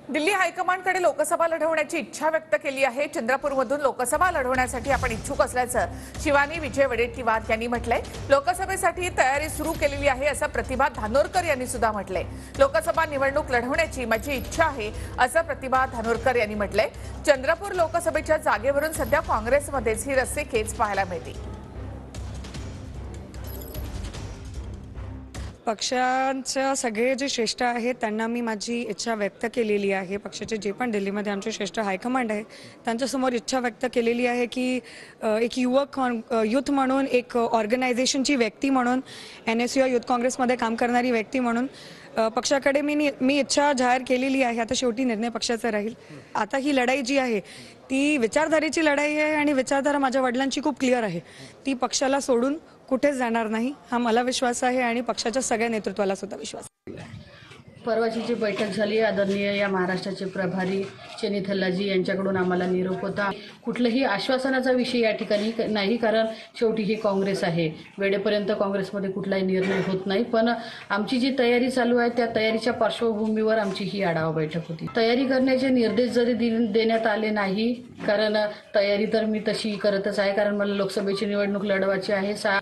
दिल्ली हायकमांडकडे लोकसभा लढवण्याची इच्छा व्यक्त केली आहे। चंद्रपूरमधून लोकसभा लढवण्यासाठी आपण इच्छुक असल्याचं शिवानी विजय वडेट्टीवार यांनी म्हटलंय। लोकसभेसाठी तयारी सुरू केलेली आहे असं प्रतिभा धानोरकर यांनी सुद्धा म्हटलंय। लोकसभा निवडणूक लढवण्याची माझी इच्छा आहे असं प्रतिभा धानोरकर यांनी म्हटलंय। चंद्रपूर लोकसभेच्या जागेवरून सध्या काँग्रेसमध्येच ही रस्सीखेच पाहायला मिळते। पक्षांचे सगळे जे श्रेष्ठ आहेत त्यांना मी माझी इच्छा व्यक्त केलेली आहे। पक्षाचे जे पण दिल्लीमध्ये आमचे श्रेष्ठ हायकमांड आहे त्यांच्यासमोर इच्छा व्यक्त केलेली आहे की एक युथ म्हणून, एक ऑर्गनायझेशनची व्यक्ती म्हणून, NSU युथ काँग्रेसमध्ये काम करणारी व्यक्ती म्हणून पक्षाकडे मी इच्छा जाहीर केलेली आहे। आता शेवटी निर्णय पक्षाचा राहील। आता ही लढाई जी आहे ती विचारधारेची लढाई आहे आणि विचारधारा माझ्या वडिलांची खूप क्लिअर आहे। ती पक्षाला सोडून कुठेच जाणार नाही हा मला विश्वास आहे आणि पक्षाच्या सगळ्या नेतृत्वाला सुद्धा विश्वास आहे। परवाची जी बैठक झाली आदरणीय या महाराष्ट्राचे प्रभारी चेनी थल्लाजी यांच्याकडून आम्हाला निरोप होता। कुठलंही आश्वासनाचा विषय या ठिकाणी नाही, कारण शेवटी ही काँग्रेस आहे। वेळेपर्यंत काँग्रेसमध्ये कुठलाही निर्णय होत नाही, पण आमची जी तयारी चालू आहे त्या तयारीच्या पार्श्वभूमीवर आमची ही आढावा बैठक होती। तयारी करण्याचे निर्देश जरी देण्यात आले नाही, कारण तयारी तर मी तशी करतच आहे, कारण मला लोकसभेची निवडणूक लढवायची आहे।